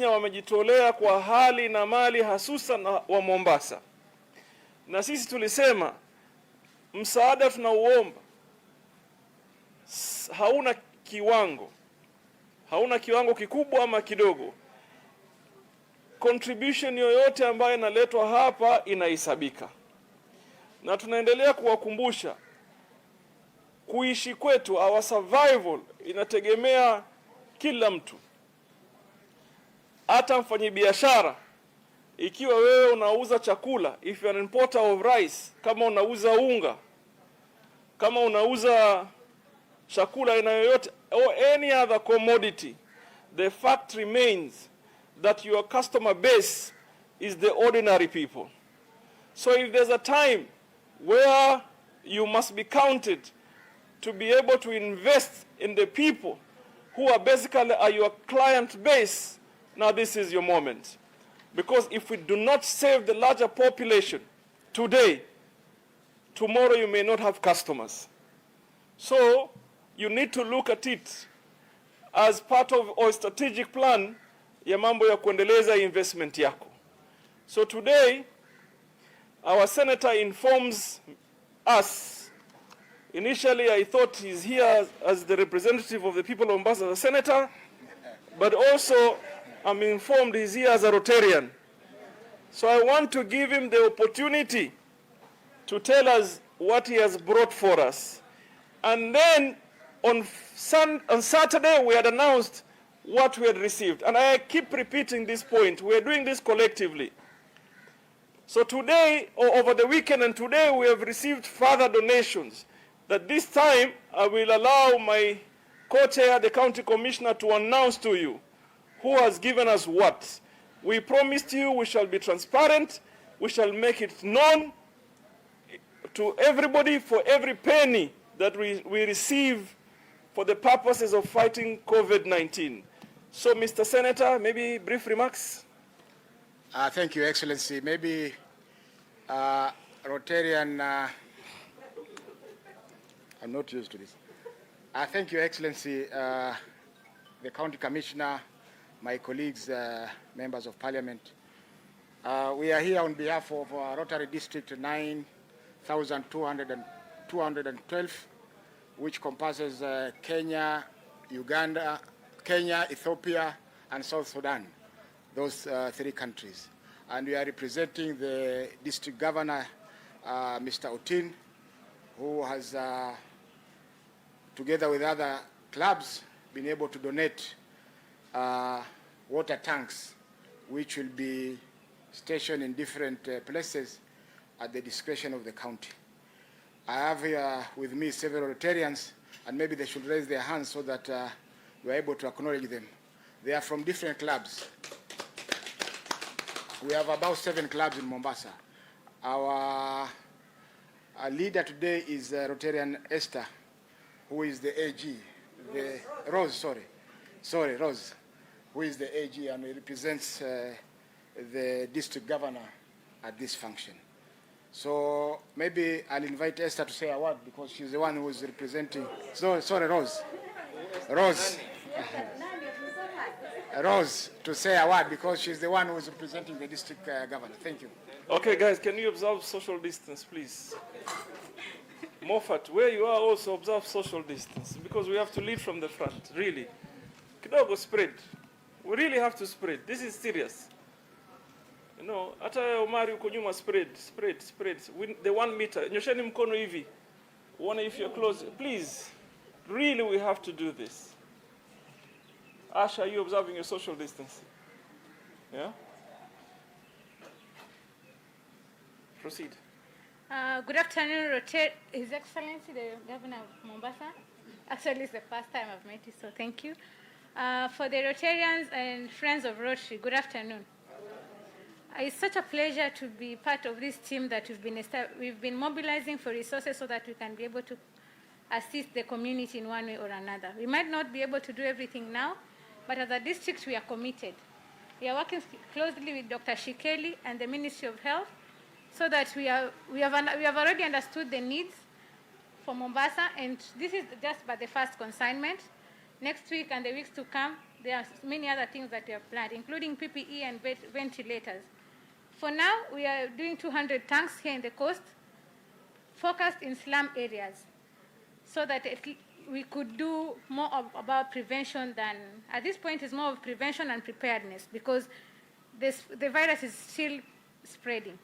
Wakenya wamejitolea kwa hali na mali, hasusan wa Mombasa. Na sisi tulisema msaada tunauomba hauna kiwango kikubwa ama kidogo. Contribution yoyote ambayo inaletwa hapa inahesabika, na tunaendelea kuwakumbusha kuishi kwetu, our survival inategemea kila mtu, hata mfanyabiashara. Ikiwa wewe unauza chakula, if you are an importer of rice, kama unauza unga, kama unauza chakula aina yoyote or any other commodity, the fact remains that your customer base is the ordinary people. So if there's a time where you must be counted to be able to invest in the people who are basically your client base, now this is your moment. Because if we do not save the larger population today, tomorrow you may not have customers. So you need to look at it as part of our strategic plan ya mambo ya kuendeleza investment yako. So today, our senator informs us. Initially, I thought he's here as the representative of the people of Mombasa, as a senator, but also I'm informed he's here as a Rotarian. So I want to give him the opportunity to tell us what he has brought for us. And then on Saturday, we had announced what we had received. And I keep repeating this point. We are doing this collectively. So today, or over the weekend and today, we have received further donations. That this time, I will allow my co-chair, the county commissioner, to announce to you who has given us what. We promised you we shall be transparent. We shall make it known to everybody for every penny that we receive for the purposes of fighting COVID-19. So, Mr. Senator, maybe brief remarks? Thank you, Excellency. Maybe Rotarian, I'm not used to this. Thank you, Excellency, the County Commissioner, my colleagues, members of Parliament. We are here on behalf of Rotary District 9212, which compasses Kenya, Uganda, Ethiopia, and South Sudan, those three countries. And we are representing the district governor, Mr. Otin, who has, together with other clubs, been able to donate water tanks, which will be stationed in different places at the discretion of the county. I have here with me several Rotarians, and maybe they should raise their hands so that we are able to acknowledge them. They are from different clubs. We have about 7 clubs in Mombasa. Our leader today is Rotarian Esther, who is the AG, Rose, who is the AG and represents the district governor at this function. So maybe I'll invite Esther to say a word because she's the one who is representing. Sorry, Rose. Rose to say a word because she's the one who is representing the district governor. Thank you. Okay, guys, can you observe social distance, please? Moffat, where you are also observe social distance because we have to lead from the front, really. Kidogo spread. We really have to spread. This is serious. You know, hata Omari uko nyuma spread. The 1 meter. Nyosheni mkono hivi. Uone if you're close. Please. Really, we have to do this. Asha, are you observing your social distance? Yeah? Proceed. Good afternoon, His Excellency, the Governor of Mombasa. Actually, it's the first time I've met you, so thank you. For the Rotarians and friends of Rotary, good afternoon. It's such a pleasure to be part of this team that we've been mobilizing for resources so that we can be able to assist the community in one way or another. We might not be able to do everything now, but as a district, we are committed. We are working closely with Dr. Shikeli and the Ministry of Health so that we have already understood the needs for Mombasa, and this is just but the first consignment. Next week and the weeks to come, there are many other things that we have planned, including PPE and ventilators. For now, we are doing 200 tanks here in the coast, focused in slum areas, so that we could do more about prevention than, at this point, it's more of prevention and preparedness, because the virus is still spreading.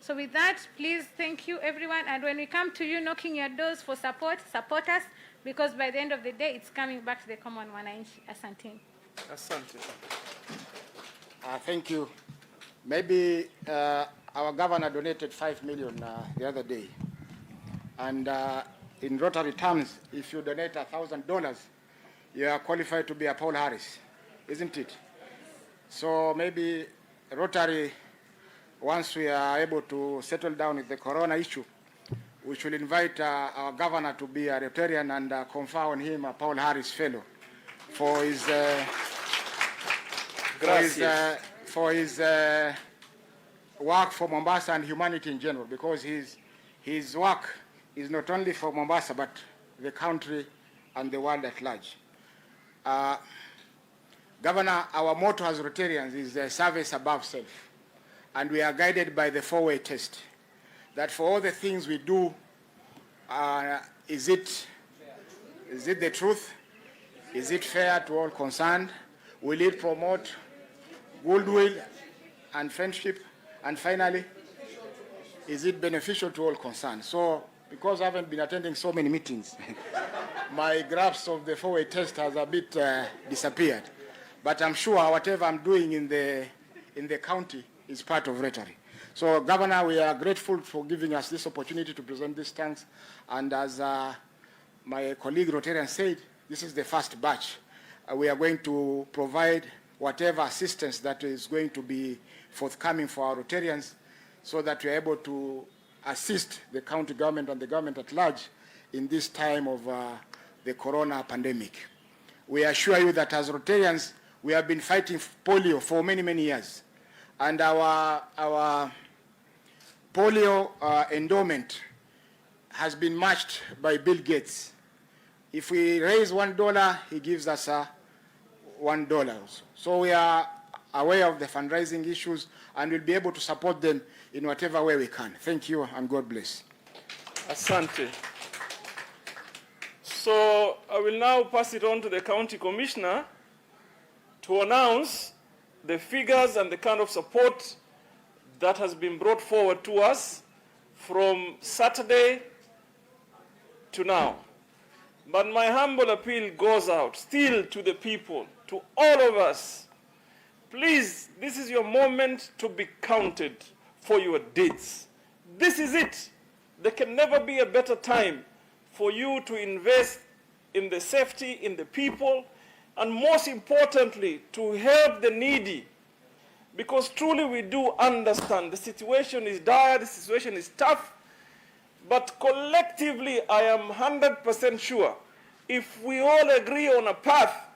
So with that, please, thank you, everyone. And when we come to you knocking your doors for support, support us, because by the end of the day, it's coming back to the common wananchi. Asante. Asante. Thank you. Maybe our governor donated 5 million the other day. And in Rotary terms, if you donate $1,000, you are qualified to be a Paul Harris, isn't it? So maybe Rotary, once we are able to settle down with the corona issue, we should invite our governor to be a Rotarian and confer on him a Paul Harris Fellow for his work for Mombasa and humanity in general, because his work is not only for Mombasa but the country and the world at large. Governor, our motto as Rotarians is service above self, and we are guided by the four-way test, that for all the things we do, is it the truth? Is it fair to all concerned? Will it promote goodwill and friendship? And finally, is it beneficial to all concerned? So, because I haven't been attending so many meetings, my grasp of the four-way test has a bit disappeared. But I'm sure whatever I'm doing in the county is part of Rotary. So, Governor, we are grateful for giving us this opportunity to present these thanks. And as my colleague Rotarian said, this is the first batch. We are going to provide whatever assistance that is going to be forthcoming for our Rotarians, so that we are able to assist the county government and the government at large in this time of the corona pandemic. We assure you that as Rotarians, we have been fighting polio for many, many years. And our polio endowment has been matched by Bill Gates. If we raise $1, he gives us $1 also. So we are aware of the fundraising issues and will be able to support them in whatever way we can. Thank you and God bless. Asante. So I will now pass it on to the county commissioner to announce the figures and the kind of support that has been brought forward to us from Saturday to now. But my humble appeal goes out still to the people, to all of us. Please, this is your moment to be counted for your deeds. This is it. There can never be a better time for you to invest in the safety, in the people, and most importantly, to help the needy. Because truly we do understand the situation is dire, the situation is tough, but collectively I am 100% sure if we all agree on a path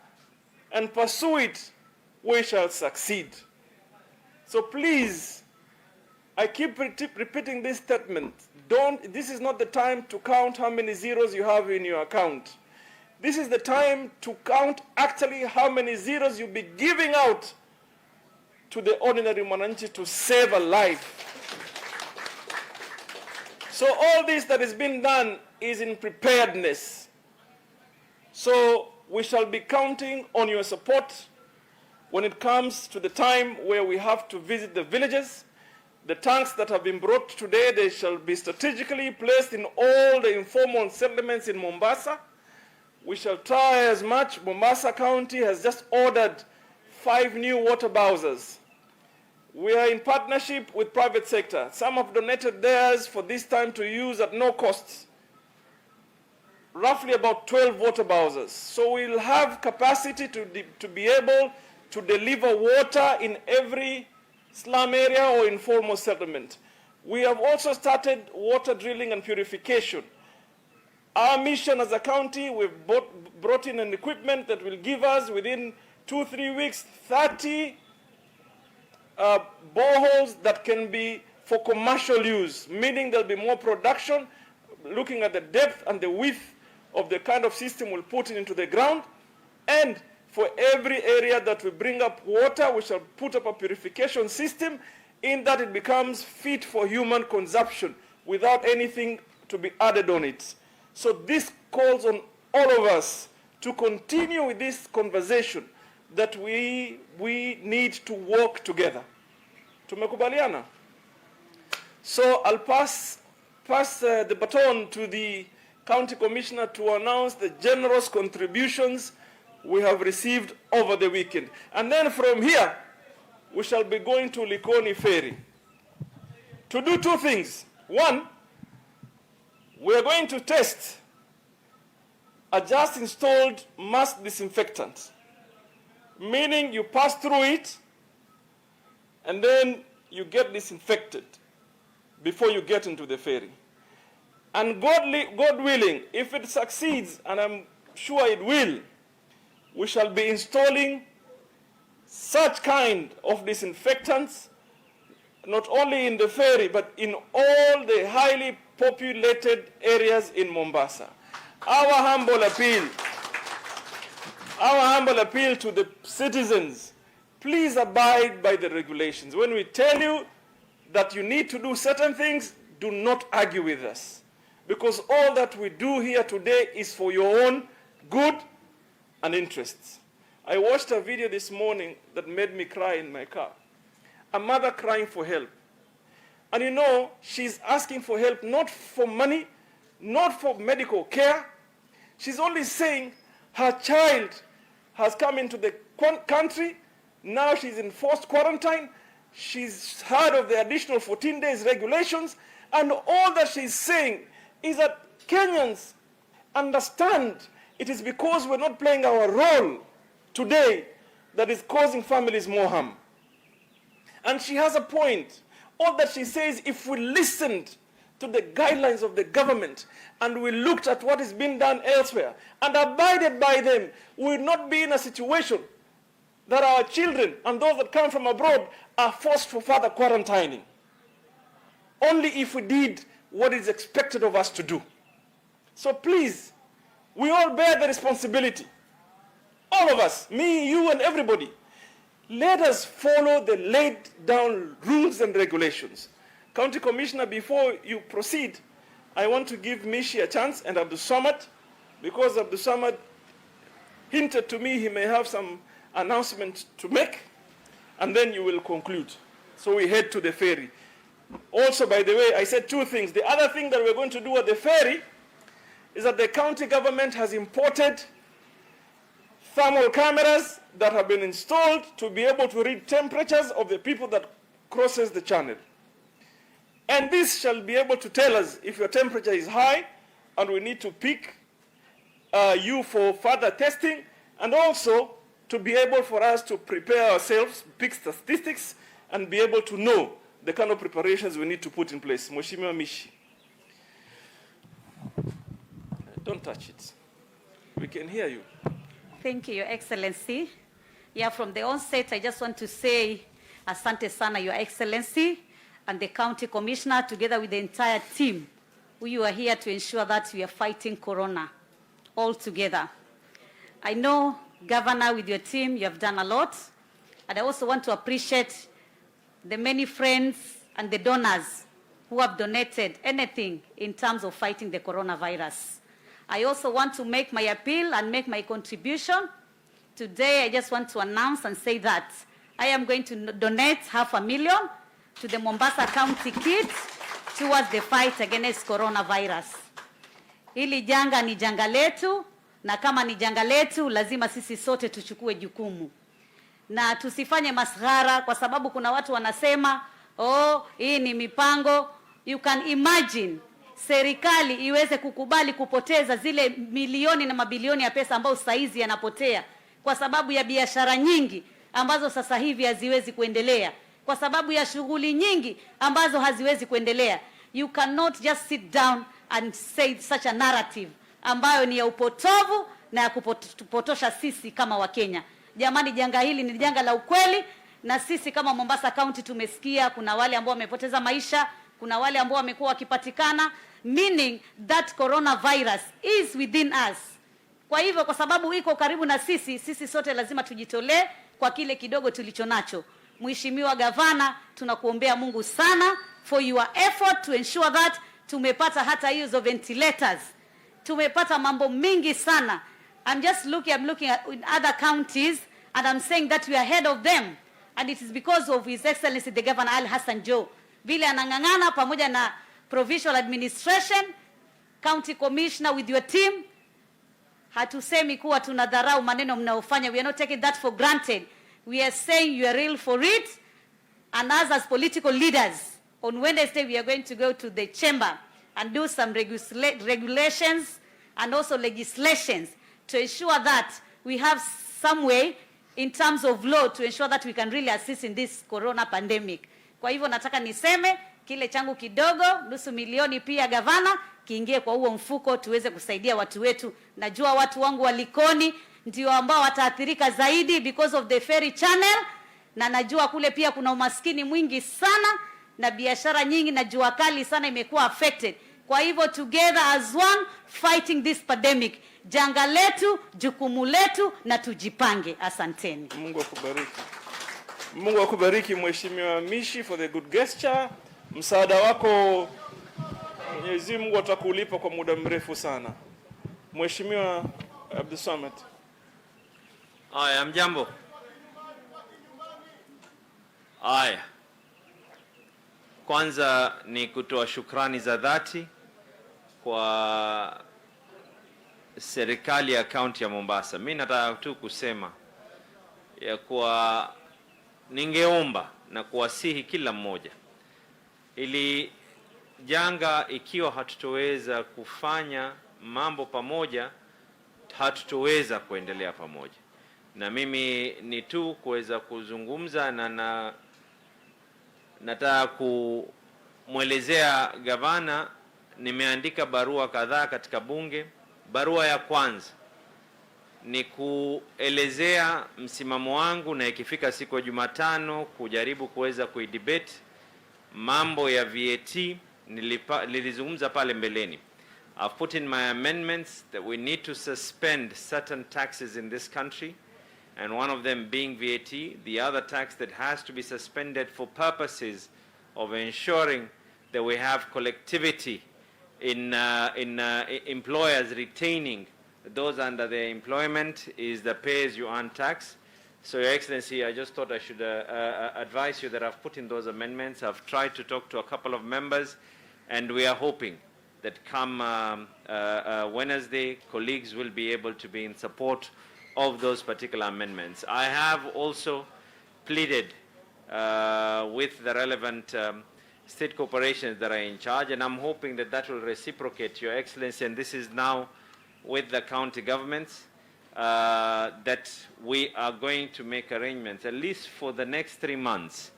and pursue it, we shall succeed. So please, I keep repeating this statement. This is not the time to count how many zeros you have in your account. This is the time to count actually how many zeros you'll be giving out to the ordinary Mwananchi to save a life. So all this that is being done is in preparedness. So we shall be counting on your support when it comes to the time where we have to visit the villages. The tanks that have been brought today, they shall be strategically placed in all the informal settlements in Mombasa. We shall try as much. Mombasa County has just ordered 5 new water bowsers. We are in partnership with private sector. Some have donated theirs for this time to use at no cost. Roughly about 12 water bowsers. So we'll have capacity to be able to deliver water in every slum area or informal settlement. We have also started water drilling and purification. Our mission as a county, we've brought in an equipment that will give us within 2-3 weeks 30 boreholes that can be for commercial use, meaning there'll be more production, looking at the depth and the width of the kind of system we'll put into the ground, and For every area that we bring up water, we shall put up a purification system in that it becomes fit for human consumption without anything to be added on it. So this calls on all of us to continue with this conversation that we need to work together. Tumekubaliana? So I'll pass the baton to the County Commissioner to announce the generous contributions we have received over the weekend. And then from here, we shall be going to Likoni Ferry to do two things. One, we are going to test a just installed mask disinfectant, meaning you pass through it and then you get disinfected before you get into the ferry. And God willing, if it succeeds, and I'm sure it will, we shall be installing such kind of disinfectants not only in the ferry but in all the highly populated areas in Mombasa. Our humble appeal to the citizens, please abide by the regulations. When we tell you that you need to do certain things, do not argue with us, because all that we do here today is for your own good and interests. I watched a video this morning that made me cry in my car. A mother crying for help. And you know, she's asking for help not for money, not for medical care. She's only saying her child has come into the country. Now she's in forced quarantine. She's heard of the additional 14 days regulations. And all that she's saying is that Kenyans understand it is because we're not playing our role today that is causing families more harm. And she has a point. All that she says, if we listened to the guidelines of the government and we looked at what is being done elsewhere and abided by them, we would not be in a situation that our children and those that come from abroad are forced for further quarantining. Only if we did what is expected of us to do. So please, we all bear the responsibility. All of us, me, you, and everybody. Let us follow the laid down rules and regulations. County Commissioner, before you proceed, I want to give Mishi a chance and Abdul Samad, because Abdul Samad hinted to me he may have some announcement to make, and then you will conclude. So we head to the ferry. Also, by the way, I said two things. The other thing that we're going to do at the ferry is that the county government has imported thermal cameras that have been installed to be able to read temperatures of the people that crosses the channel. And this shall be able to tell us if your temperature is high and we need to pick you for further testing, and also to be able for us to prepare ourselves, pick statistics, and be able to know the kind of preparations we need to put in place. Mheshimiwa Mishi. Don't touch it. We can hear you. Thank you, Your Excellency. Yeah, from the onset, I just want to say, asante sana, Your Excellency, and the County Commissioner, together with the entire team, you are here to ensure that we are fighting Corona all together. I know, Governor, with your team, you have done a lot, and I also want to appreciate the many friends and the donors who have donated anything in terms of fighting the coronavirus. I also want to make my appeal and make my contribution. Today, I just want to announce and say that I am going to donate $500,000 to the Mombasa County kids towards the fight against coronavirus. Hili janga ni janga letu, na kama ni janga letu, lazima sisi sote tuchukue jukumu. Na tusifanye masghara, kwa sababu kuna watu wanasema, oh, hii ni mipango. You can imagine serikali iweze kukubali kupoteza zile milioni na mabilioni ya pesa ambayo saizi yanapotea kwa sababu ya biashara nyingi ambazo sasa hivi haziwezi kuendelea, kwa sababu ya shughuli nyingi ambazo haziwezi kuendelea. You cannot just sit down and say such a narrative ambayo ni ya upotovu na ya kupotosha sisi kama Wakenya. Jamani, janga hili ni janga la ukweli, na sisi kama Mombasa County tumesikia kuna wale ambao wamepoteza maisha, kuna wale ambao wamekuwa wakipatikana, meaning that coronavirus is within us. Kwa hivyo kwa sababu iko karibu na sisi sote lazima tujitolee kwa kile kidogo tulichonacho. Mheshimiwa Gavana, tunakuombea Mungu sana for your effort to ensure that tumepata hata hizo ventilators. Tumepata mambo mingi sana. I'm looking at in other counties and I'm saying that we are ahead of them, and it is because of His Excellency the Governor Ali Hassan Joho. Vile anang'ang'ana pamoja na provincial administration, county commissioner with your team. Hatusemi kuwa tunadharau maneno mnaofanya. We are not taking that for granted. We are saying you are real for it. And as political leaders, on Wednesday we are going to go to the chamber and do some regulations and also legislations to ensure that we have some way in terms of law to ensure that we can really assist in this corona pandemic. Kwa hivyo nataka niseme kile changu kidogo, nusu milioni pia Gavana, kiingie kwa huo mfuko tuweze kusaidia watu wetu. Najua watu wangu wa Likoni ndio ambao wataathirika zaidi because of the ferry channel, na najua kule pia kuna umaskini mwingi sana na biashara nyingi na jua kali sana imekuwa affected. Kwa hivyo together as one fighting this pandemic. Janga letu, jukumu letu, na tujipange. Asanteni. Mungu akubariki. Mungu akubariki Mheshimiwa Mishi for the good gesture. Msaada wako Mwenyezi Mungu atakulipa kwa muda mrefu sana. Mheshimiwa Abdulsamad. Aya, mjambo. Aya. Kwanza ni kutoa shukrani za dhati kwa serikali ya kaunti ya Mombasa. Mimi nataka tu kusema ya kuwa ningeomba na kuwasihi kila mmoja, ili janga ikiwa hatutoweza kufanya mambo pamoja, hatutoweza kuendelea pamoja. Na mimi ni tu kuweza kuzungumza na nataka kumwelezea gavana. Nimeandika barua kadhaa katika bunge. Barua ya kwanza ni kuelezea msimamo wangu, na ikifika siku ya Jumatano kujaribu kuweza kuidebate mambo ya VAT. Nilizungumza pale mbeleni. I've put in my amendments that we need to suspend certain taxes in this country, and one of them being VAT, the other tax that has to be suspended for purposes of ensuring that we have collectivity in employers retaining those under their employment, is the pay-as-you-earn tax. So, Your Excellency, I just thought I should advise you that I've put in those amendments. I've tried to talk to a couple of members, and we are hoping that come Wednesday, colleagues will be able to be in support of those particular amendments. I have also pleaded with the relevant state corporations that are in charge, and I'm hoping that that will reciprocate, Your Excellency, and this is now with the county governments, that we are going to make arrangements, at least for the next 3 months,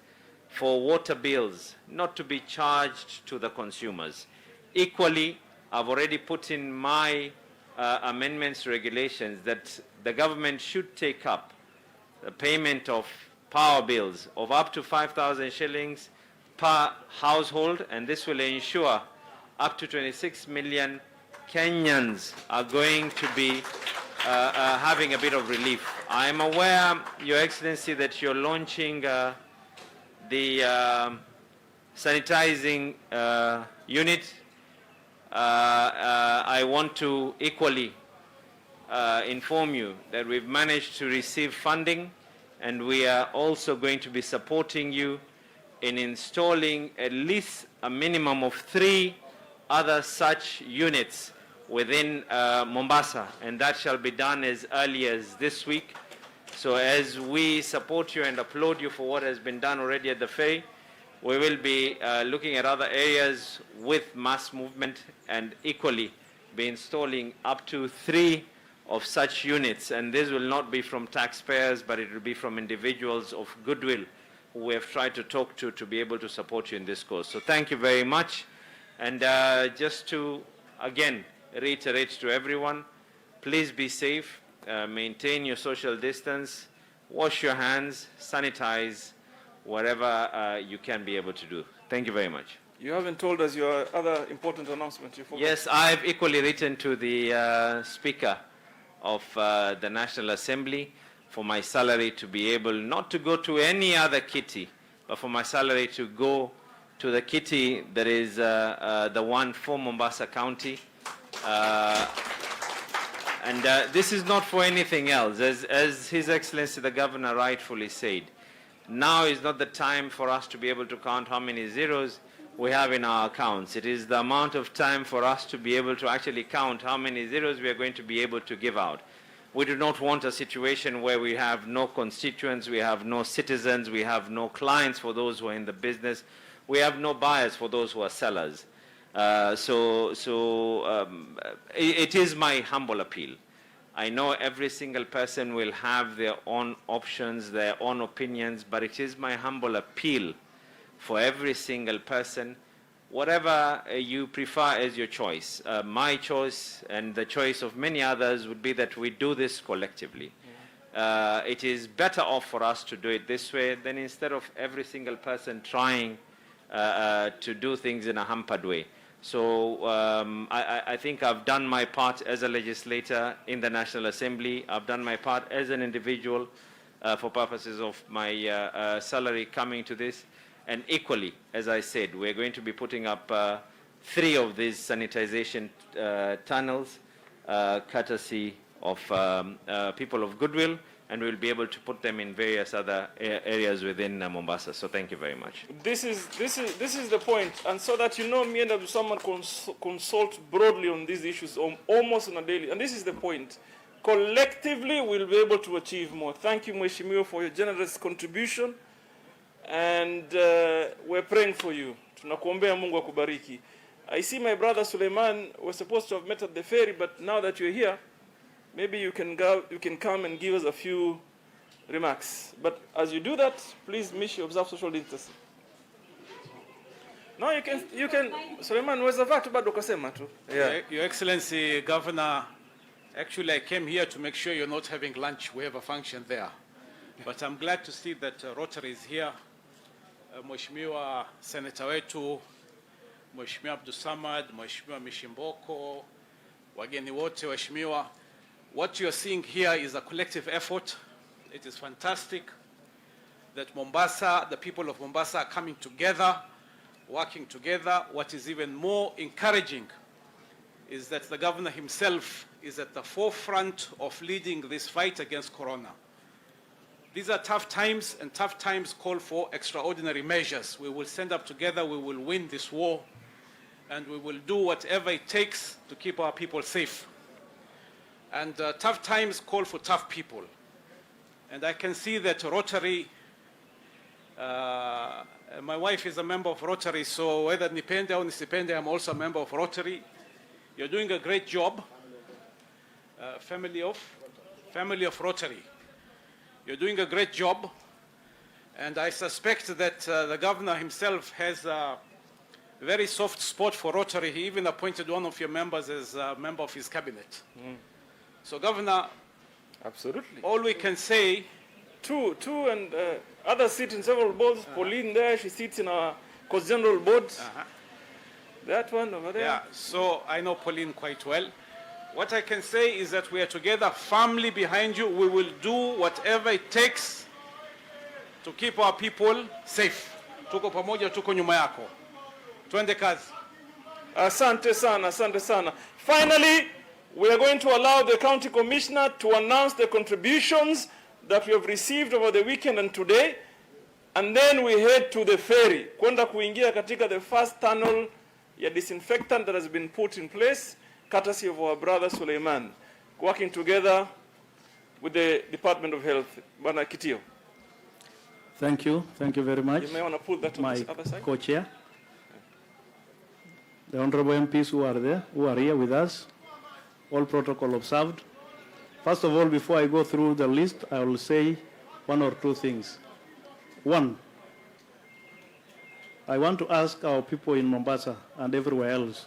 for water bills not to be charged to the consumers. Equally, I've already put in my amendments to regulations that the government should take up the payment of power bills of up to 5,000 shillings per household, and this will ensure up to 26 million Kenyans are going to be having a bit of relief. I am aware, Your Excellency, that you're launching the sanitizing unit. I want to equally inform you that we've managed to receive funding, and we are also going to be supporting you in installing at least a minimum of 3 other such units within Mombasa, and that shall be done as early as this week. So as we support you and applaud you for what has been done already at the ferry, we will be looking at other areas with mass movement and equally be installing up to 3 of such units, and this will not be from taxpayers, but it will be from individuals of goodwill who we have tried to talk to be able to support you in this cause. So thank you very much. And just to again reiterate to everyone, please be safe, maintain your social distance, wash your hands, sanitize whatever you can be able to do. Thank you very much. You haven't told us your other important announcement. You forgot. Yes, I've equally written to the Speaker of the National Assembly, for my salary to be able not to go to any other kitty, but for my salary to go to the kitty that is the one for Mombasa County. And this is not for anything else. As His Excellency the Governor rightfully said, now is not the time for us to be able to count how many zeros we have in our accounts. It is the amount of time for us to be able to actually count how many zeros we are going to be able to give out. We do not want a situation where we have no constituents, we have no citizens, we have no clients for those who are in the business, we have no buyers for those who are sellers. It is my humble appeal. I know every single person will have their own options, their own opinions, but it is my humble appeal for every single person, whatever you prefer as your choice. My choice and the choice of many others would be that we do this collectively. It is better off for us to do it this way than instead of every single person trying to do things in a hampered way. So I think I've done my part as a legislator in the National Assembly. I've done my part as an individual for purposes of my salary coming to this. And equally, as I said, we're going to be putting up 3 of these sanitization tunnels, courtesy of people of goodwill, and we'll be able to put them in various other areas within Mombasa. So thank you very much. This is the point, and so that you know, me and someone consult broadly on these issues almost on a daily, and this is the point. Collectively, we'll be able to achieve more. Thank you, Mheshimiwa, for your generous contribution, and we're praying for you. Tunakuombea Mungu akubariki. I see my brother Suleiman was supposed to have met at the ferry, but now that you're here, maybe you can come and give us a few remarks. But as you do that, please make sure you observe social distancing. No, you can. Suleiman, weza vatu bado kasema tu. Yeah. Your Excellency, Governor, actually I came here to make sure you're not having lunch. We have a function there. But I'm glad to see that Rotary is here. Mheshimiwa Senator wetu, Mheshimiwa Abdul Samad, Mheshimiwa Mishimboko, wageni wote waheshimiwa. What you're seeing here is a collective effort. It is fantastic that Mombasa, the people of Mombasa are coming together, working together. What is even more encouraging is that the governor himself is at the forefront of leading this fight against Corona. These are tough times, and tough times call for extraordinary measures. We will stand up together, we will win this war, and we will do whatever it takes to keep our people safe. And tough times call for tough people. And I can see that Rotary, my wife is a member of Rotary, so whether nipende or nisipende, I'm also a member of Rotary. You're doing a great job. Family of Rotary. You're doing a great job. And I suspect that the governor himself has a very soft spot for Rotary. He even appointed one of your members as a member of his cabinet. So, Governor, absolutely. All we can say, two and others sit in several boards. Pauline there, she sits in our co-general board. That one over there. Yeah, so I know Pauline quite well. What I can say is that we are together, firmly behind you. We will do whatever it takes to keep our people safe. Tuko pamoja, tuko nyuma yako. Twende kazi. Asante sana, asante sana. Finally, we are going to allow the county commissioner to announce the contributions that we have received over the weekend and today, and then we head to the ferry, kwenda kuingia katika the first tunnel ya disinfectant that has been put in place, courtesy of our brother Suleiman, working together with the Department of Health. Bwana Kitio. Thank you very much. You may want to put that on the other side. Co-chair, the honorable MPs who are here with us, all protocol observed. First of all, before I go through the list, I will say one or two things. One, I want to ask our people in Mombasa and everywhere else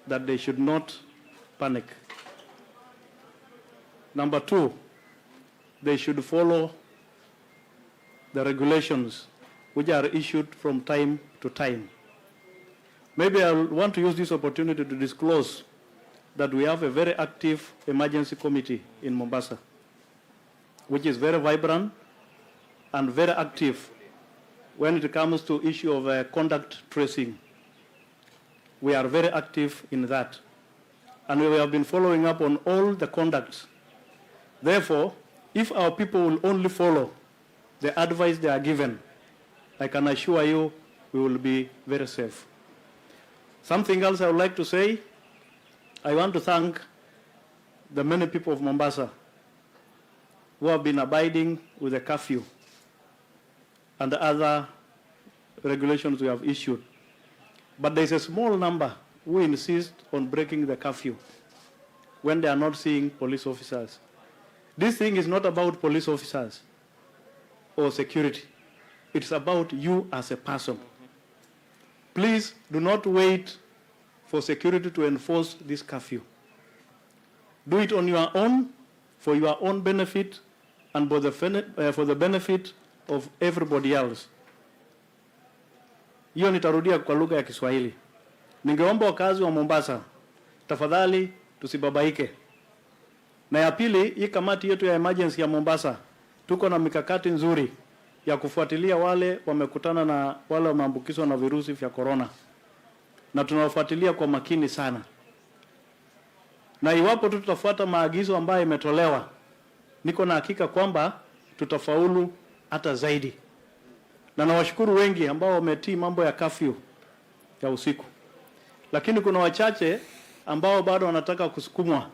that they should not panic. Number two, they should follow the regulations which are issued from time to time. Maybe I want to use this opportunity to disclose that we have a very active emergency committee in Mombasa, which is very vibrant and very active when it comes to issue of contact tracing. We are very active in that. And we have been following up on all the conducts. Therefore, if our people will only follow the advice they are given, I can assure you we will be very safe. Something else I would like to say, I want to thank the many people of Mombasa who have been abiding with the curfew and the other regulations we have issued. But there is a small number who insist on breaking the curfew when they are not seeing police officers. This thing is not about police officers or security. It's about you as a person. Please do not wait for security to enforce this curfew. Do it on your own, for your own benefit, and for the benefit of everybody else. Hiyo nitarudia kwa lugha ya Kiswahili. Ningeomba wakazi wa Mombasa, tafadhali tusibabaike. Na ya pili, hii kamati yetu ya emergency ya Mombasa, tuko na mikakati nzuri ya kufuatilia wale wamekutana na wale wameambukizwa na virusi vya corona. Na tunawafuatilia kwa makini sana. Na iwapo tutafuata maagizo ambayo imetolewa, niko na hakika kwamba tutafaulu hata zaidi. Na nawashukuru wengi ambao wametii mambo ya curfew ya usiku. Lakini kuna wachache ambao bado wanataka kusukumwa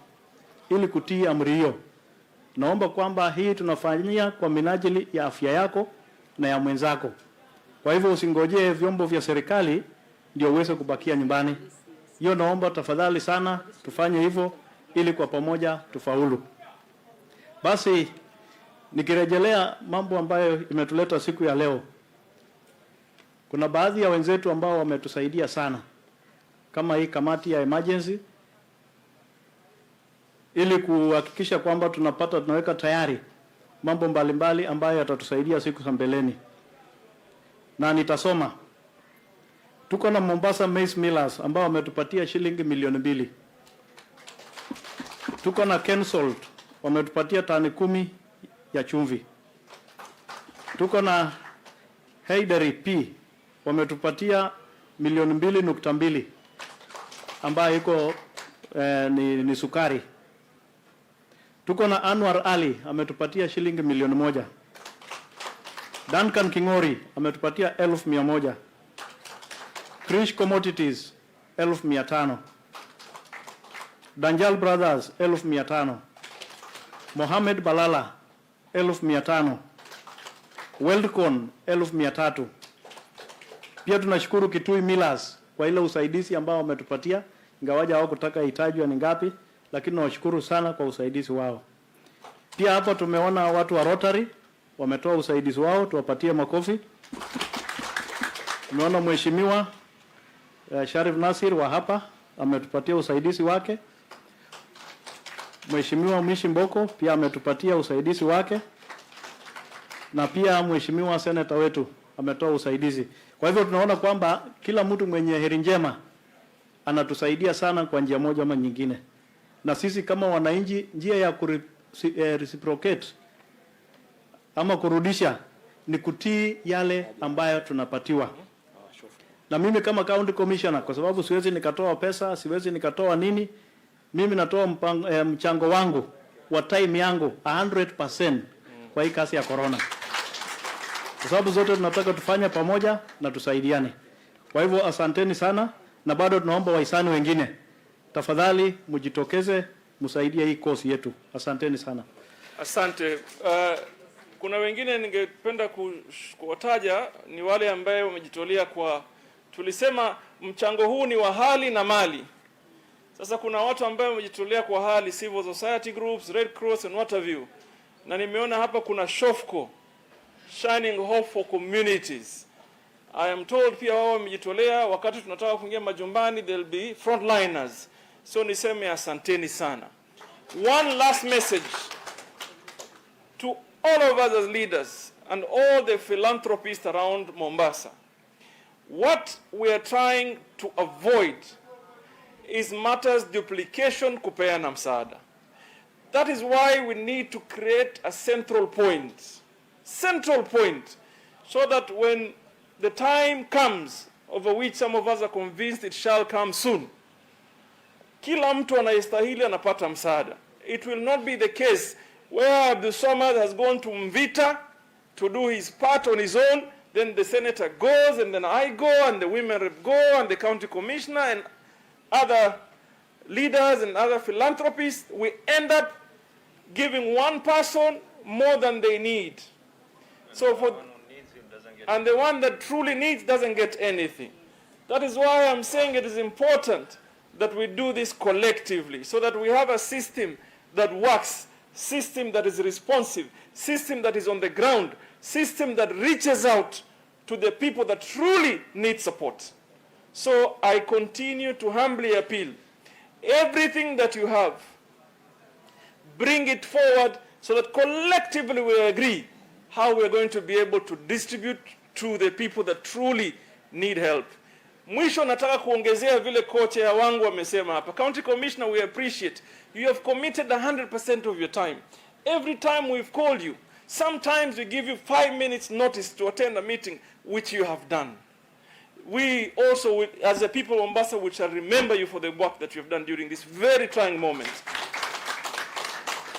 ili kutii amri hiyo. Naomba kwamba hii tunafanyia kwa minajili ya afya yako na ya mwenzako. Kwa hivyo usingojee vyombo vya serikali ndio uweze kubakia nyumbani. Hiyo naomba tafadhali sana tufanye hivyo ili kwa pamoja tufaulu. Basi nikirejelea mambo ambayo imetuleta siku ya leo. Kuna baadhi ya wenzetu ambao wametusaidia sana kama hii kamati ya emergency ili kuhakikisha kwamba tunaweka tayari mambo mbalimbali ambayo yatatusaidia siku za mbeleni. Na nitasoma. Tuko na Mombasa Maize Millers ambao wametupatia shilingi milioni 2. Tuko na Kensalt wametupatia tani 10 ya chumvi. Tuko na Haydari P wametupatia milioni 2.2 ambayo iko ni sukari. Tuko na Anwar Ali ametupatia shilingi milioni 1. Duncan Kingori ametupatia 1,100. Krish Commodities 1,500. Danjal Brothers 1,500. Mohamed Balala 1,500. Weldcon 1,300. Pia tunashukuru Kitui Millers kwa ile usaidizi ambao wametupatia, ingawaja hao kutaka itajwa ni ngapi, lakini nawashukuru sana kwa usaidizi wao. Pia hapa tumeona watu wa Rotary wametoa usaidizi wao, tuwapatie makofi. Tumeona mheshimiwa Sharif Nasir wa hapa ametupatia usaidizi wake. Mheshimiwa Mishi Mboko pia ametupatia usaidizi wake. Na pia mheshimiwa seneta wetu ametoa usaidizi. Kwa hivyo tunaona kwamba kila mtu mwenye heri njema anatusaidia sana kwa njia moja ama nyingine. Na sisi kama wananchi, njia ya reciprocate ama kurudisha ni kutii yale ambayo tunapatiwa. Na mimi kama county commissioner, kwa sababu siwezi nikatoa pesa, siwezi nikatoa nini, mimi natoa mchango wangu wa time yangu 100% kwa hii kasi ya corona. Kwa sababu zote tunataka tufanye pamoja na tusaidiane. Kwa hivyo asanteni sana, na bado tunaomba wahisani wengine, tafadhali mjitokeze msaidie hii kosi yetu. Asanteni sana. Asante. Kuna wengine ningependa kuwataja ni wale ambao wamejitolea kwa, tulisema mchango huu ni wa hali na mali. Sasa kuna watu ambao wamejitolea kwa hali, civil society groups, Red Cross and what have you. Na nimeona hapa kuna Shofco, Shining Hope for Communities. I am told pia wao wamejitolea, wakati tunataka kuingia majumbani they'll be frontliners. So niseme asanteni sana. One last message to all of us as leaders and all the philanthropists around Mombasa. What we are trying to avoid is matters duplication, kupeana msaada. That is why we need to create a central point, so that when the time comes, over which some of us are convinced it shall come soon, kila mtu anayestahili anapata msaada. It will not be the case where Abdul Samad has gone to Mvita to do his part on his own, then the senator goes, and then I go, and the women rep go, and the county commissioner, and other leaders and other philanthropists. We end up giving one person more than they need. And the one that truly needs doesn't get anything. That is why I'm saying it is important that we do this collectively, so that we have a system that works, system that is responsive, system that is on the ground, system that reaches out to the people that truly need support. So I continue to humbly appeal, everything that you have, bring it forward so that collectively we agree how we're going to be able to distribute to the people that truly need help. Mwisho nataka kuongezea vile kocha wangu wamesema hapa. County Commissioner, we appreciate. You have committed 100% of your time. Every time we've called you, sometimes we give you 5 minutes notice to attend a meeting, which you have done. We also, as a people of Mombasa, we shall remember you for the work that you have done during this very trying moment.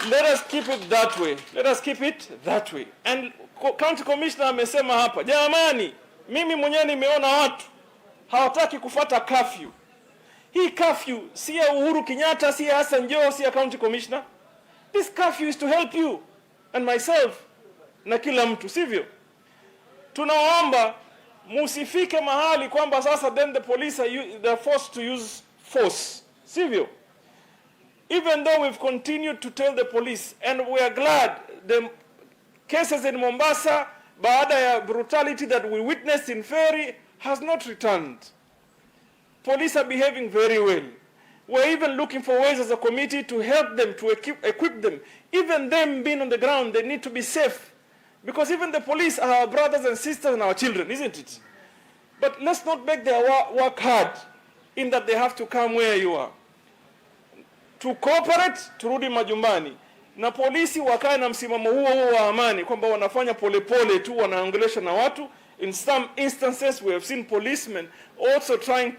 Let us keep it that way. Let us keep it that way. And County Commissioner amesema hapa, jamani, mimi mwenyewe nimeona watu hawataki kufuata curfew. Hii curfew si ya Uhuru Kenyatta, si ya Hassan Joho, si ya County Commissioner. This curfew is to help you and myself na kila mtu, sivyo? Tunaomba musifike mahali kwamba sasa then the police are forced to use force, sivyo? Even though we've continued to tell the police, and we are glad the cases in Mombasa, baada ya brutality that we witnessed in Ferry, has not returned. Police are behaving very well. We're even looking for ways as a committee to help them, to equip them. Even them being on the ground, they need to be safe. Because even the police are our brothers and sisters and our children, isn't it? But let's not make their work hard in that they have to come where you are. To cooperate, turudi majumbani. Na polisi wakae na msimamo huo wa amani, kwamba wanafanya polepole tu, wanaongelesha na watu. In some instances, we have seen policemen also trying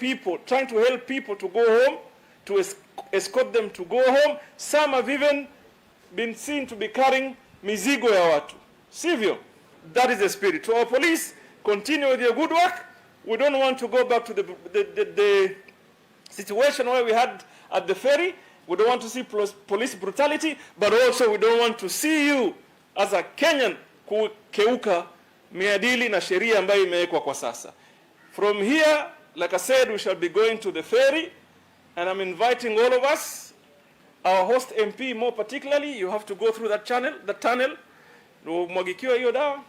to help people to go home, to escort them to go home. Some have even been seen to be carrying mizigo ya watu. Sivyo? That is the spirit. To our police, continue with your good work. We don't want to go back to the situation where we had at the ferry. We don't want to see police brutality, but also we don't want to see you as a Kenyan kukeuka miadili na sheria ambayo imewekwa kwa sasa. From here, like I said, we shall be going to the ferry, and I'm inviting all of us, our host MP more particularly. You have to go through that tunnel, mwagikiwa hiyo dawa,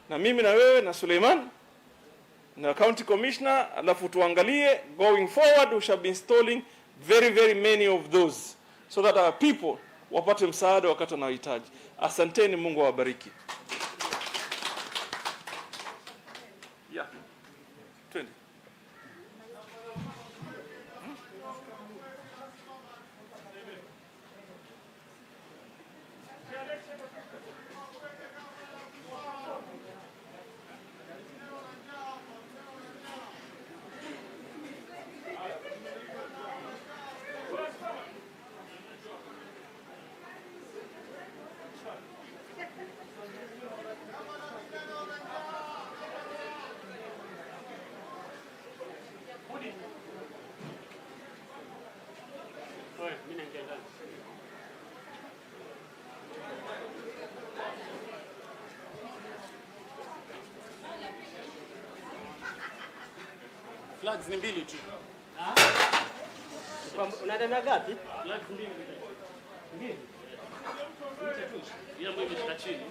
na mimi na wewe na Suleiman na County Commissioner, alafu tuangalie going forward. We shall be installing very many of those, so that our people wapate msaada wakati wanahitaji. Asanteni, Mungu awabariki. Yeah. 20. Flags ni mbili tu. Unaenda ngapi? Flags mbili. Mbili. Ile mbili imeshika chini.